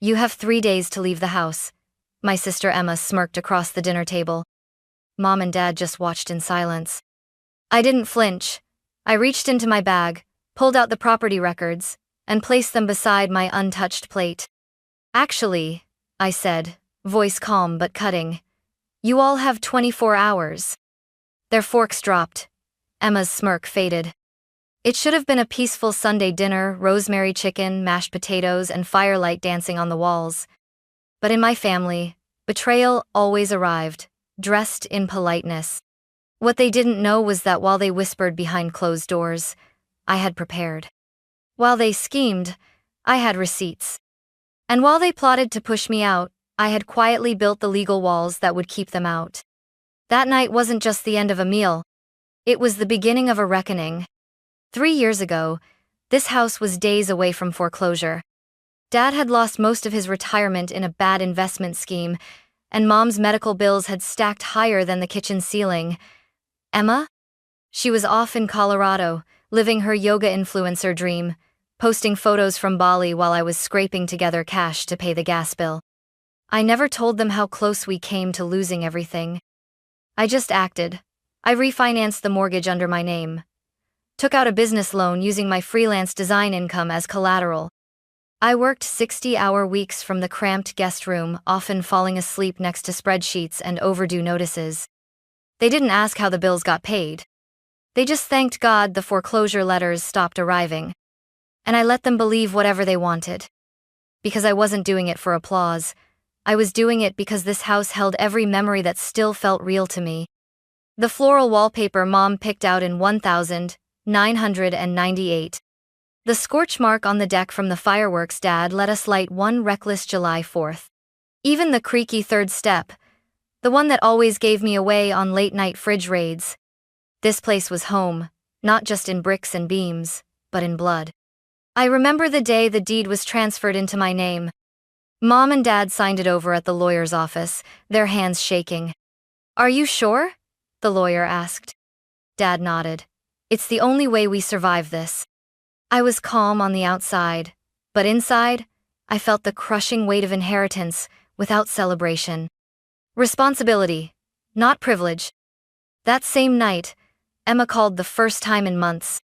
You have 3 days to leave the house. My sister Emma smirked across the dinner table. Mom and Dad just watched in silence. I didn't flinch. I reached into my bag, pulled out the property records, and placed them beside my untouched plate. Actually, I said, voice calm but cutting, you all have 24 hours. Their forks dropped. Emma's smirk faded. It should have been a peaceful Sunday dinner, rosemary chicken, mashed potatoes, and firelight dancing on the walls. But in my family, betrayal always arrived, dressed in politeness. What they didn't know was that while they whispered behind closed doors, I had prepared. While they schemed, I had receipts. And while they plotted to push me out, I had quietly built the legal walls that would keep them out. That night wasn't just the end of a meal. It was the beginning of a reckoning. 3 years ago, this house was days away from foreclosure. Dad had lost most of his retirement in a bad investment scheme, and Mom's medical bills had stacked higher than the kitchen ceiling. Emma? She was off in Colorado, living her yoga influencer dream, posting photos from Bali while I was scraping together cash to pay the gas bill. I never told them how close we came to losing everything. I just acted. I refinanced the mortgage under my name. Took out a business loan using my freelance design income as collateral. I worked 60-hour weeks from the cramped guest room, often falling asleep next to spreadsheets and overdue notices. They didn't ask how the bills got paid. They just thanked God the foreclosure letters stopped arriving. And I let them believe whatever they wanted. Because I wasn't doing it for applause. I was doing it because this house held every memory that still felt real to me. The floral wallpaper Mom picked out in 1998. The scorch mark on the deck from the fireworks Dad let us light one reckless July 4th. Even the creaky third step, the one that always gave me away on late-night fridge raids. This place was home, not just in bricks and beams, but in blood. I remember the day the deed was transferred into my name. Mom and Dad signed it over at the lawyer's office, their hands shaking. "Are you sure?" the lawyer asked. Dad nodded. "It's the only way we survive this." I was calm on the outside, but inside, I felt the crushing weight of inheritance without celebration. Responsibility, not privilege. That same night, Emma called the first time in months.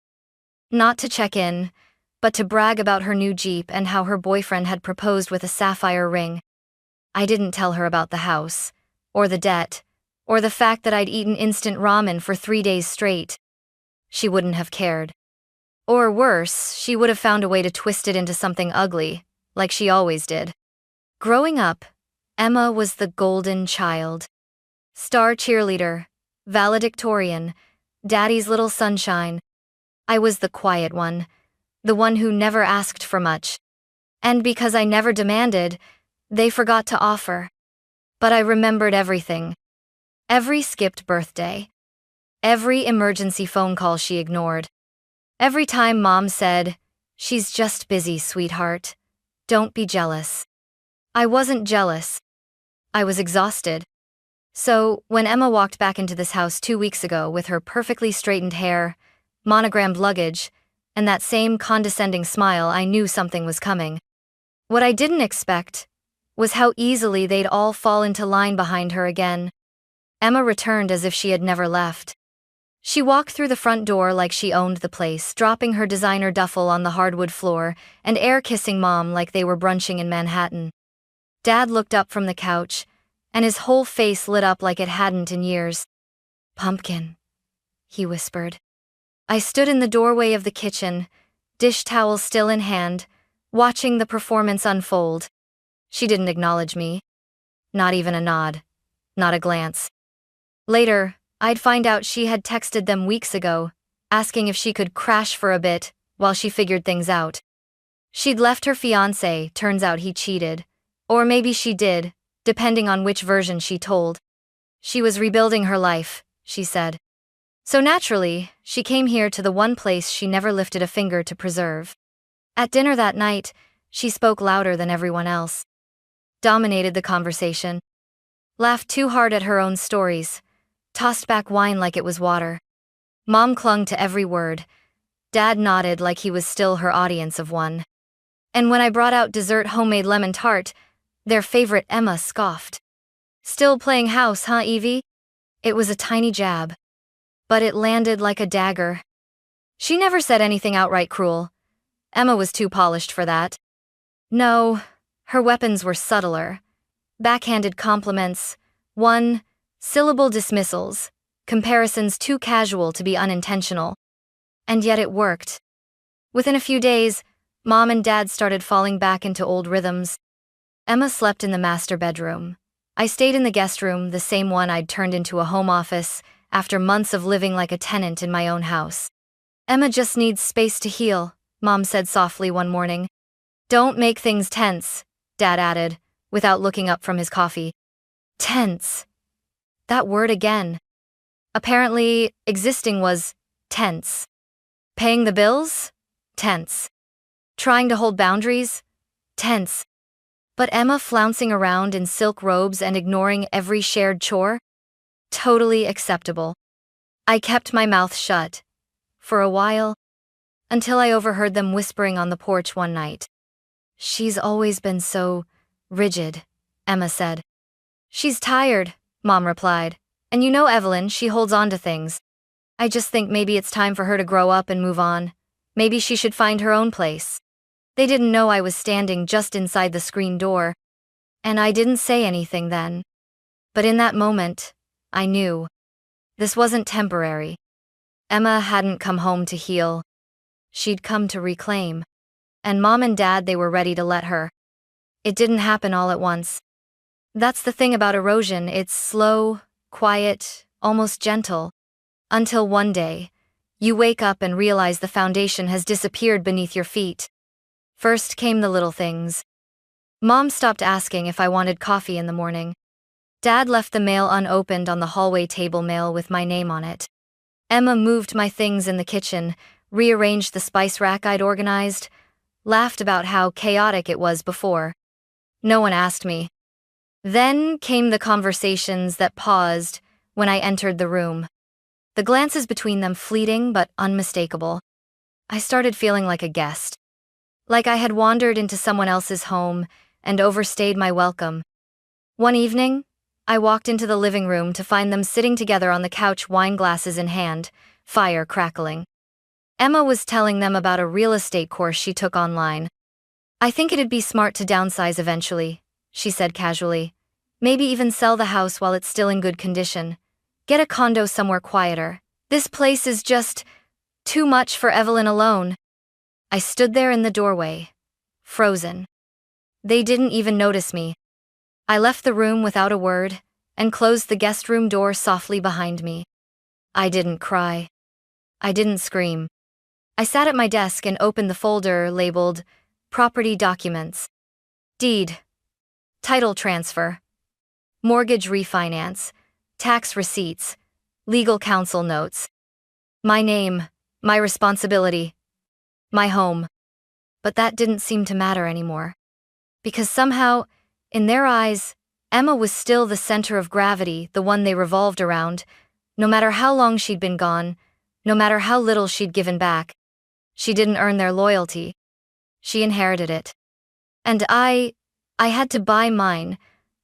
Not to check in, but to brag about her new Jeep and how her boyfriend had proposed with a sapphire ring. I didn't tell her about the house, or the debt, or the fact that I'd eaten instant ramen for 3 days straight. She wouldn't have cared. Or worse, she would have found a way to twist it into something ugly, like she always did. Growing up, Emma was the golden child. Star cheerleader, valedictorian, daddy's little sunshine. I was the quiet one, the one who never asked for much. And because I never demanded, they forgot to offer. But I remembered everything. Every skipped birthday. Every emergency phone call she ignored. Every time Mom said, "She's just busy, sweetheart. Don't be jealous." I wasn't jealous. I was exhausted. So, when Emma walked back into this house 2 weeks ago with her perfectly straightened hair, monogrammed luggage, and that same condescending smile, I knew something was coming. What I didn't expect was how easily they'd all fall into line behind her again. Emma returned as if she had never left. She walked through the front door like she owned the place, dropping her designer duffel on the hardwood floor and air-kissing Mom like they were brunching in Manhattan. Dad looked up from the couch, and his whole face lit up like it hadn't in years. "Pumpkin," he whispered. I stood in the doorway of the kitchen, dish towel still in hand, watching the performance unfold. She didn't acknowledge me. Not even a nod. Not a glance. Later, I'd find out she had texted them weeks ago, asking if she could crash for a bit while she figured things out. She'd left her fiancé, turns out he cheated. Or maybe she did, depending on which version she told. She was rebuilding her life, she said. So naturally, she came here to the one place she never lifted a finger to preserve. At dinner that night, she spoke louder than everyone else. Dominated the conversation. Laughed too hard at her own stories. Tossed back wine like it was water. Mom clung to every word. Dad nodded like he was still her audience of one. And when I brought out dessert homemade lemon tart, their favorite Emma scoffed. Still playing house, huh, Evie? It was a tiny jab, but it landed like a dagger. She never said anything outright cruel. Emma was too polished for that. No, her weapons were subtler. Backhanded compliments, one-syllable dismissals, comparisons too casual to be unintentional. And yet it worked. Within a few days, Mom and Dad started falling back into old rhythms. Emma slept in the master bedroom. I stayed in the guest room, the same one I'd turned into a home office after months of living like a tenant in my own house. Emma just needs space to heal, Mom said softly one morning. Don't make things tense, Dad added, without looking up from his coffee. Tense. That word again. Apparently, existing was tense. Paying the bills? Tense. Trying to hold boundaries? Tense. But Emma flouncing around in silk robes and ignoring every shared chore? Totally acceptable. I kept my mouth shut. For a while. Until I overheard them whispering on the porch one night. She's always been so rigid, Emma said. She's tired, Mom replied. And you know Evelyn, she holds on to things. I just think maybe it's time for her to grow up and move on. Maybe she should find her own place. They didn't know I was standing just inside the screen door. And I didn't say anything then. But in that moment, I knew. This wasn't temporary. Emma hadn't come home to heal. She'd come to reclaim. And Mom and Dad, they were ready to let her. It didn't happen all at once. That's the thing about erosion, it's slow, quiet, almost gentle. Until one day, you wake up and realize the foundation has disappeared beneath your feet. First came the little things. Mom stopped asking if I wanted coffee in the morning. Dad left the mail unopened on the hallway table, mail with my name on it. Emma moved my things in the kitchen, rearranged the spice rack I'd organized, laughed about how chaotic it was before. No one asked me. Then came the conversations that paused when I entered the room. The glances between them fleeting but unmistakable. I started feeling like a guest. Like I had wandered into someone else's home and overstayed my welcome. One evening, I walked into the living room to find them sitting together on the couch, wine glasses in hand, fire crackling. Emma was telling them about a real estate course she took online. I think it'd be smart to downsize eventually, she said casually. Maybe even sell the house while it's still in good condition. Get a condo somewhere quieter. This place is just too much for Evelyn alone. I stood there in the doorway, frozen. They didn't even notice me. I left the room without a word and closed the guest room door softly behind me. I didn't cry. I didn't scream. I sat at my desk and opened the folder labeled Property Documents. Deed. Title transfer. Mortgage refinance. Tax receipts. Legal counsel notes. My name. My responsibility. My home. But that didn't seem to matter anymore. Because somehow, in their eyes, Emma was still the center of gravity, the one they revolved around, no matter how long she'd been gone, no matter how little she'd given back. She didn't earn their loyalty. She inherited it. And I had to buy mine,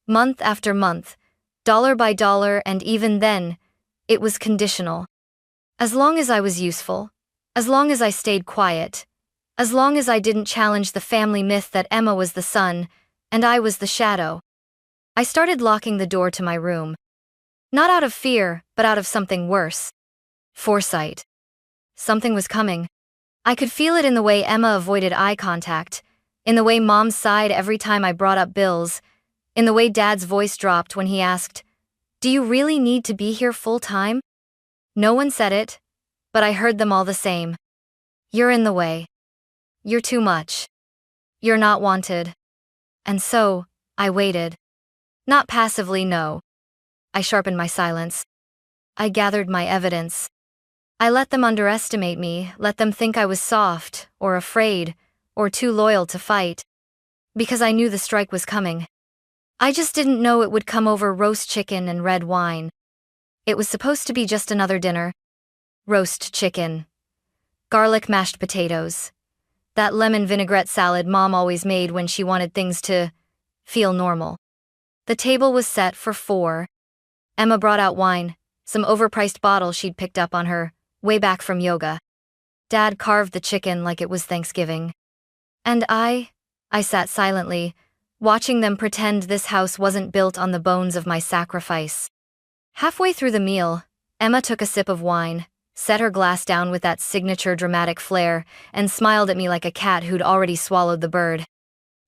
month after month, dollar by dollar, and even then, it was conditional. As long as I was useful, as long as I stayed quiet, as long as I didn't challenge the family myth that Emma was the sun and I was the shadow. I started locking the door to my room. Not out of fear, but out of something worse. Foresight. Something was coming. I could feel it in the way Emma avoided eye contact, in the way Mom sighed every time I brought up bills, in the way Dad's voice dropped when he asked, "Do you really need to be here full time?" No one said it, but I heard them all the same. You're in the way. You're too much. You're not wanted. And so, I waited. Not passively, no. I sharpened my silence. I gathered my evidence. I let them underestimate me, let them think I was soft, or afraid, or too loyal to fight. Because I knew the strike was coming. I just didn't know it would come over roast chicken and red wine. It was supposed to be just another dinner. Roast chicken. Garlic mashed potatoes. That lemon vinaigrette salad Mom always made when she wanted things to feel normal. The table was set for 4. Emma brought out wine, some overpriced bottle she'd picked up on her way back from yoga. Dad carved the chicken like it was Thanksgiving. And I sat silently, watching them pretend this house wasn't built on the bones of my sacrifice. Halfway through the meal, Emma took a sip of wine, set her glass down with that signature dramatic flair, and smiled at me like a cat who'd already swallowed the bird.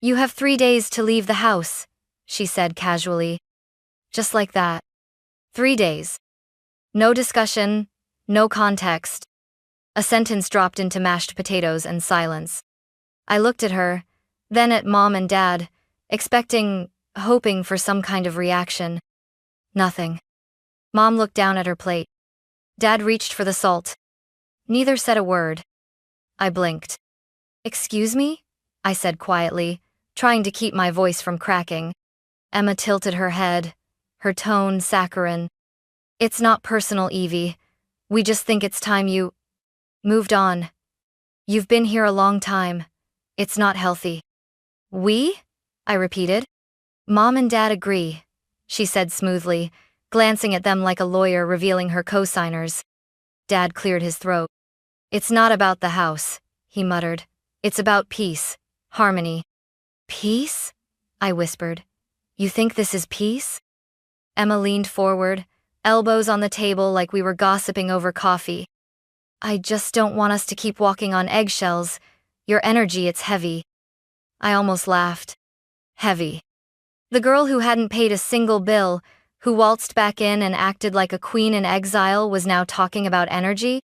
"You have 3 days to leave the house," she said casually. Just like that. 3 days. No discussion, no context. A sentence dropped into mashed potatoes and silence. I looked at her, then at Mom and Dad, hoping for some kind of reaction. Nothing. Mom looked down at her plate. Dad reached for the salt. Neither said a word. I blinked. "Excuse me?" I said quietly, trying to keep my voice from cracking. Emma tilted her head, her tone saccharine. "It's not personal, Evie. We just think it's time you moved on. You've been here a long time. It's not healthy." "We?" I repeated. "Mom and Dad agree," she said smoothly, glancing at them like a lawyer revealing her co-signers. Dad cleared his throat. "It's not about the house," he muttered. "It's about peace, harmony." "Peace?" I whispered. "You think this is peace?" Emma leaned forward, elbows on the table like we were gossiping over coffee. "I just don't want us to keep walking on eggshells. Your energy, it's heavy." I almost laughed. Heavy. The girl who hadn't paid a single bill, who waltzed back in and acted like a queen in exile, was now talking about energy?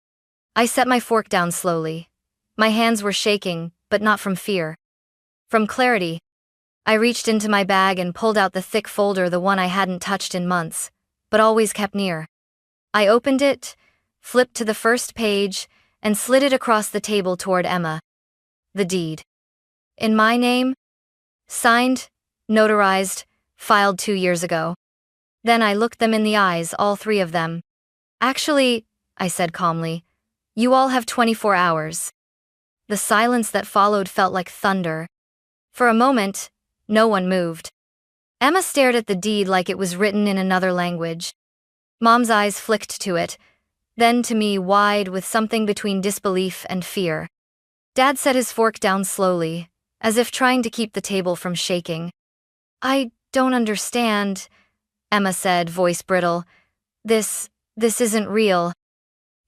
I set my fork down slowly. My hands were shaking, but not from fear. From clarity. I reached into my bag and pulled out the thick folder, the one I hadn't touched in months, but always kept near. I opened it, flipped to the first page, and slid it across the table toward Emma. The deed. In my name? Signed, notarized, filed 2 years ago. Then I looked them in the eyes, all 3 of them. "Actually," I said calmly, "you all have 24 hours. The silence that followed felt like thunder. For a moment, no one moved. Emma stared at the deed like it was written in another language. Mom's eyes flicked to it, then to me, wide with something between disbelief and fear. Dad set his fork down slowly, as if trying to keep the table from shaking. "I don't understand," Emma said, voice brittle. This isn't real."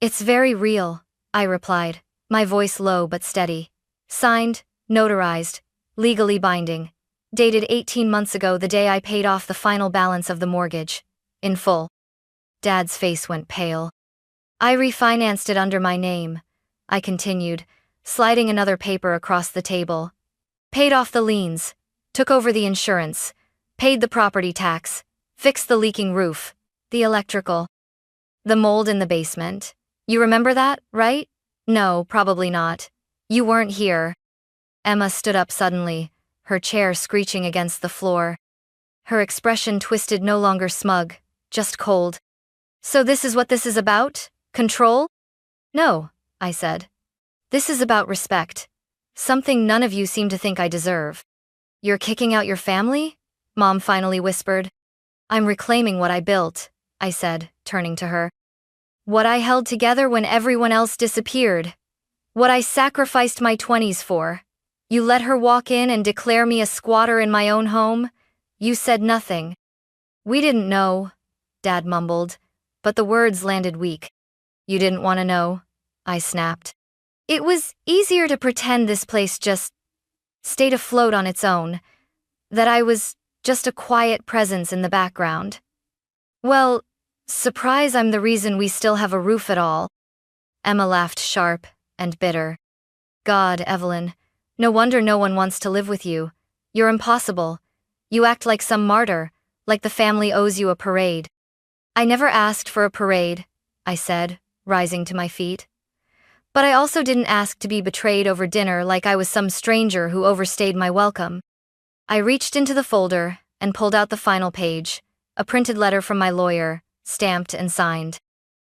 "It's very real," I replied, my voice low but steady. "Signed, notarized, legally binding. Dated 18 months ago, the day I paid off the final balance of the mortgage. In full." Dad's face went pale. "I refinanced it under my name," I continued, sliding another paper across the table. "Paid off the liens, took over the insurance, paid the property tax, fixed the leaking roof, the electrical, the mold in the basement. You remember that, right? No, probably not. You weren't here." Emma stood up suddenly, her chair screeching against the floor. Her expression twisted, no longer smug, just cold. "So this is what this is about? Control?" "No," I said. "This is about respect. Something none of you seem to think I deserve." "You're kicking out your family?" Mom finally whispered. "I'm reclaiming what I built," I said, turning to her. "What I held together when everyone else disappeared. What I sacrificed my 20s for. You let her walk in and declare me a squatter in my own home? You said nothing." "We didn't know," Dad mumbled, but the words landed weak. "You didn't want to know," I snapped. "It was easier to pretend this place just stayed afloat on its own, that I was just a quiet presence in the background. Well, surprise, I'm the reason we still have a roof at all." Emma laughed sharp and bitter. "God, Evelyn, no wonder no one wants to live with you. You're impossible. You act like some martyr, like the family owes you a parade." "I never asked for a parade," I said, rising to my feet. "But I also didn't ask to be betrayed over dinner like I was some stranger who overstayed my welcome." I reached into the folder and pulled out the final page, a printed letter from my lawyer, stamped and signed.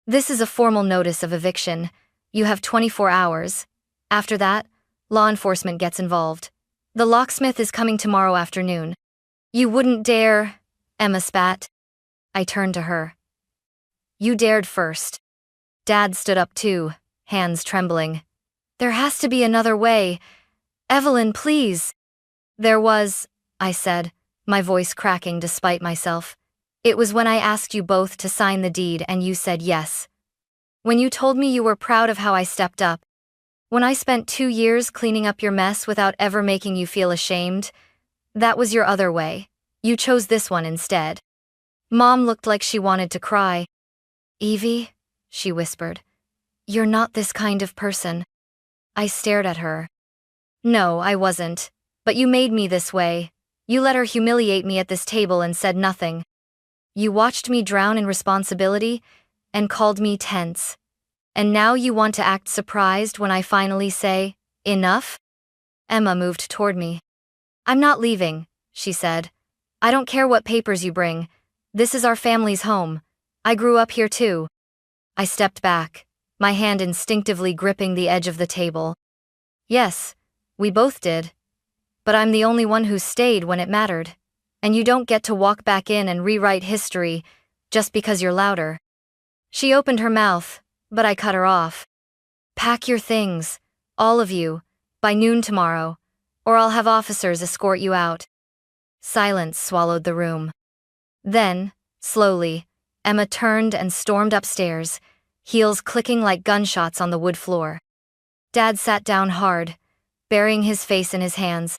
"This is a formal notice of eviction. You have 24 hours. After that, Law enforcement gets involved. The locksmith is coming tomorrow afternoon. You wouldn't dare, Emma spat. I turned to her. You dared first. Dad stood up too, hands trembling. There has to be another way. Evelyn, please. There was, I said, my voice cracking despite myself. It was when I asked you both to sign the deed and you said yes. When you told me you were proud of how I stepped up. When I spent 2 years cleaning up your mess without ever making you feel ashamed. That was your other way. You chose this one instead. Mom looked like she wanted to cry. Evie, she whispered. You're not this kind of person. I stared at her. No, I wasn't. But you made me this way. You let her humiliate me at this table and said nothing. You watched me drown in responsibility and called me tense. And now you want to act surprised when I finally say, enough? Emma moved toward me. I'm not leaving, she said. I don't care what papers you bring. This is our family's home. I grew up here too. I stepped back, my hand instinctively gripping the edge of the table. Yes, we both did. But I'm the only one who stayed when it mattered. And you don't get to walk back in and rewrite history just because you're louder. She opened her mouth, but I cut her off. Pack your things, all of you, by noon tomorrow, or I'll have officers escort you out. Silence swallowed the room. Then, slowly, Emma turned and stormed upstairs, heels clicking like gunshots on the wood floor. Dad sat down hard, burying his face in his hands.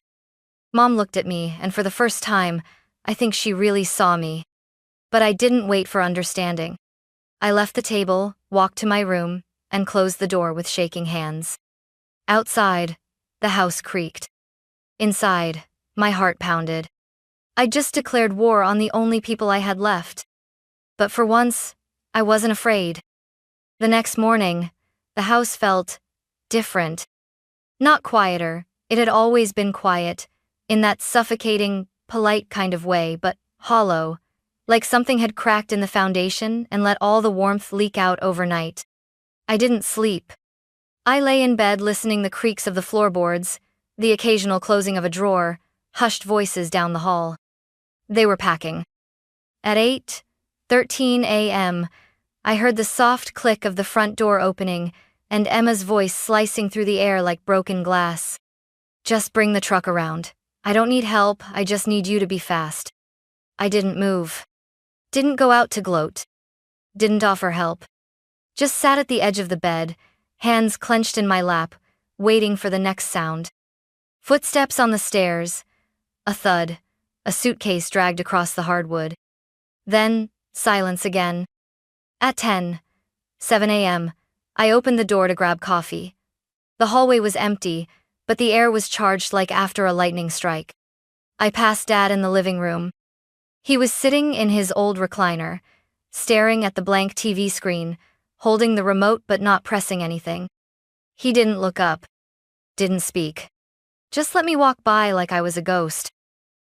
Mom looked at me, and for the first time, I think she really saw me. But I didn't wait for understanding. I left the table, walked to my room, and closed the door with shaking hands. Outside, the house creaked. Inside, my heart pounded. I'd just declared war on the only people I had left. But for once, I wasn't afraid. The next morning, the house felt different. Not quieter, it had always been quiet, in that suffocating, polite kind of way, but hollow, like something had cracked in the foundation and let all the warmth leak out overnight. I didn't sleep. I lay in bed listening the creaks of the floorboards, the occasional closing of a drawer, hushed voices down the hall. They were packing. At 8:13 a.m., I heard the soft click of the front door opening and Emma's voice slicing through the air like broken glass. Just bring the truck around. I don't need help, I just need you to be fast. I didn't move. Didn't go out to gloat. Didn't offer help. Just sat at the edge of the bed, hands clenched in my lap, waiting for the next sound. Footsteps on the stairs. A thud. A suitcase dragged across the hardwood. Then, silence again. At 10:07 a.m., I opened the door to grab coffee. The hallway was empty, but the air was charged like after a lightning strike. I passed Dad in the living room. He was sitting in his old recliner, staring at the blank TV screen, holding the remote but not pressing anything. He didn't look up. Didn't speak. Just let me walk by like I was a ghost.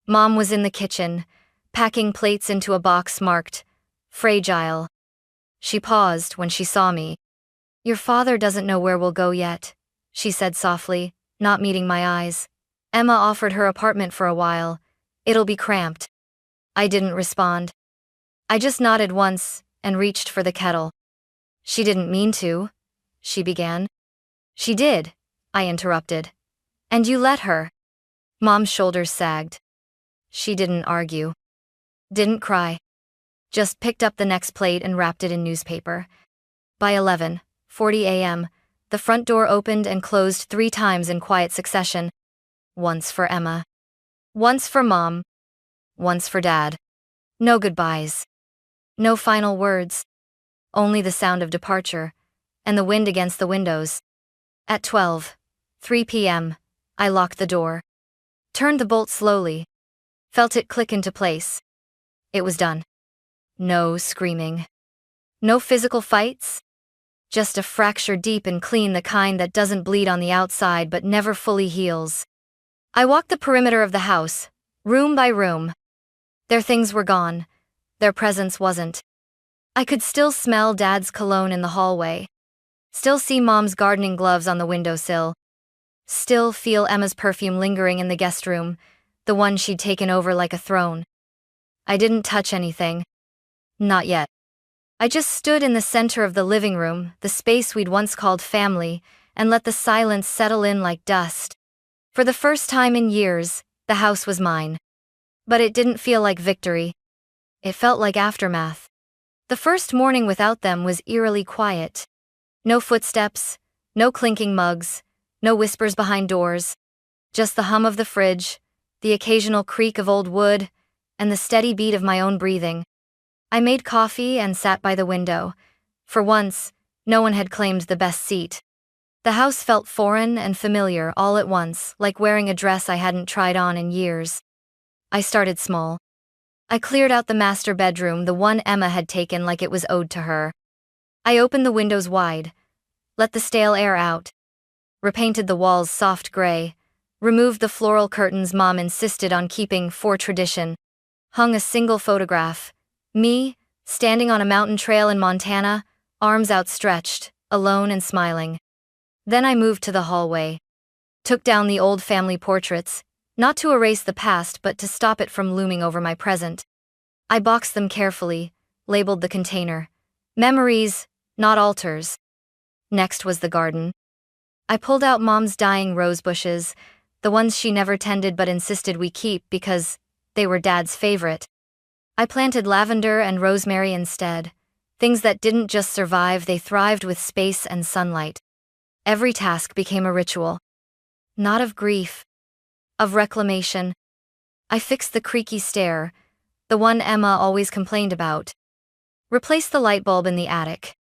Mom was in the kitchen, packing plates into a box marked fragile. She paused when she saw me. Your father doesn't know where we'll go yet, she said softly, not meeting my eyes. Emma offered her apartment for a while. It'll be cramped. I didn't respond. I just nodded once and reached for the kettle. She didn't mean to, she began. She did, I interrupted. And you let her. Mom's shoulders sagged. She didn't argue. Didn't cry. Just picked up the next plate and wrapped it in newspaper. By 11:40 a.m., the front door opened and closed 3 times in quiet succession. Once for Emma. Once for Mom. Once for Dad. No goodbyes. No final words. Only the sound of departure, and the wind against the windows. At 12:03 p.m., I locked the door. Turned the bolt slowly. Felt it click into place. It was done. No screaming. No physical fights. Just a fracture deep and clean, the kind that doesn't bleed on the outside but never fully heals. I walked the perimeter of the house, room by room. Their things were gone. Their presence wasn't. I could still smell Dad's cologne in the hallway. Still see Mom's gardening gloves on the windowsill. Still feel Emma's perfume lingering in the guest room, the one she'd taken over like a throne. I didn't touch anything. Not yet. I just stood in the center of the living room, the space we'd once called family, and let the silence settle in like dust. For the first time in years, the house was mine. But it didn't feel like victory. It felt like aftermath. The first morning without them was eerily quiet. No footsteps, no clinking mugs, no whispers behind doors. Just the hum of the fridge, the occasional creak of old wood, and the steady beat of my own breathing. I made coffee and sat by the window. For once, no one had claimed the best seat. The house felt foreign and familiar all at once, like wearing a dress I hadn't tried on in years. I started small. I cleared out the master bedroom, the one Emma had taken like it was owed to her. I opened the windows wide, let the stale air out, repainted the walls soft gray, removed the floral curtains Mom insisted on keeping for tradition, hung a single photograph, me, standing on a mountain trail in Montana, arms outstretched, alone and smiling. Then I moved to the hallway, took down the old family portraits, not to erase the past but to stop it from looming over my present. I boxed them carefully, labeled the container. Memories, not altars. Next was the garden. I pulled out Mom's dying rose bushes, the ones she never tended but insisted we keep because they were Dad's favorite. I planted lavender and rosemary instead, things that didn't just survive, they thrived with space and sunlight. Every task became a ritual. Not of grief, of reclamation. I fixed the creaky stair, the one Emma always complained about. Replaced the light bulb in the attic.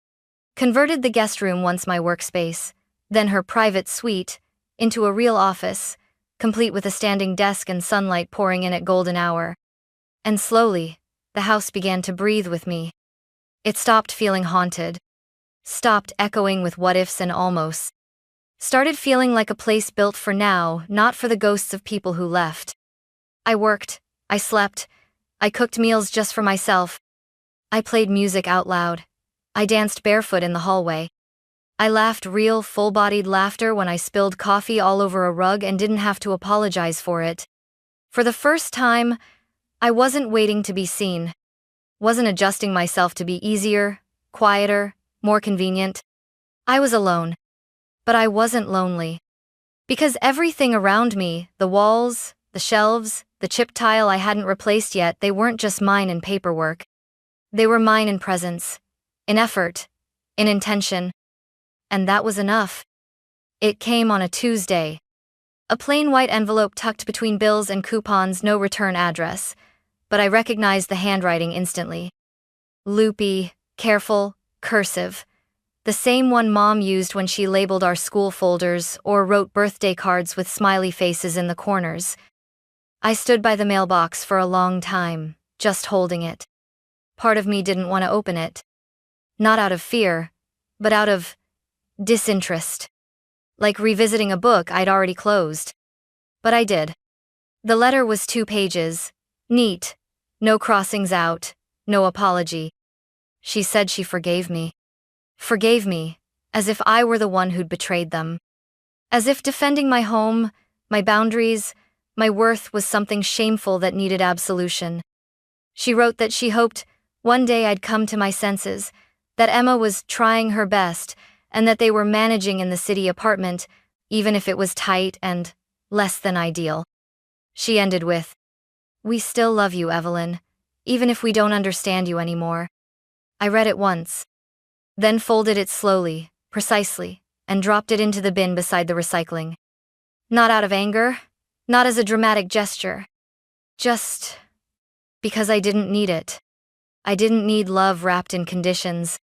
Converted the guest room, once my workspace, then her private suite, into a real office, complete with a standing desk and sunlight pouring in at golden hour. And slowly, the house began to breathe with me. It stopped feeling haunted. Stopped echoing with what-ifs and almosts. Started feeling like a place built for now, not for the ghosts of people who left. I worked, I slept, I cooked meals just for myself. I played music out loud. I danced barefoot in the hallway. I laughed real, full-bodied laughter when I spilled coffee all over a rug and didn't have to apologize for it. For the first time, I wasn't waiting to be seen. Wasn't adjusting myself to be easier, quieter, more convenient. I was alone. But I wasn't lonely. Because everything around me, the walls, the shelves, the chip tile I hadn't replaced yet, they weren't just mine in paperwork. They were mine in presence, in effort, in intention. And that was enough. It came on a Tuesday. A plain white envelope tucked between bills and coupons, no return address. But I recognized the handwriting instantly. Loopy, careful, cursive. The same one Mom used when she labeled our school folders or wrote birthday cards with smiley faces in the corners. I stood by the mailbox for a long time, just holding it. Part of me didn't want to open it. Not out of fear, but out of disinterest. Like revisiting a book I'd already closed. But I did. The letter was 2 pages, neat, no crossings out, no apology. She said she forgave me. Forgave me, as if I were the one who'd betrayed them. As if defending my home, my boundaries, my worth was something shameful that needed absolution. She wrote that she hoped one day I'd come to my senses, that Emma was trying her best, and that they were managing in the city apartment, even if it was tight and less than ideal. She ended with, "We still love you, Evelyn, even if we don't understand you anymore." I read it once. Then folded it slowly, precisely, and dropped it into the bin beside the recycling. Not out of anger, not as a dramatic gesture. Just because I didn't need it. I didn't need love wrapped in conditions.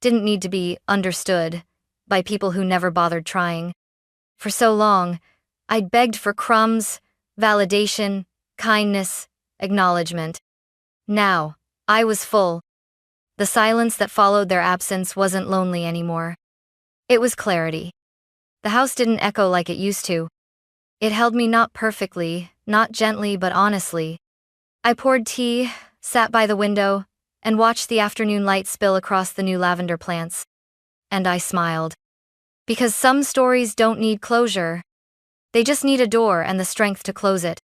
Didn't need to be understood by people who never bothered trying. For so long, I'd begged for crumbs, validation, kindness, acknowledgement. Now, I was full. The silence that followed their absence wasn't lonely anymore. It was clarity. The house didn't echo like it used to. It held me not perfectly, not gently but honestly. I poured tea, sat by the window, and watched the afternoon light spill across the new lavender plants. And I smiled. Because some stories don't need closure. They just need a door and the strength to close it.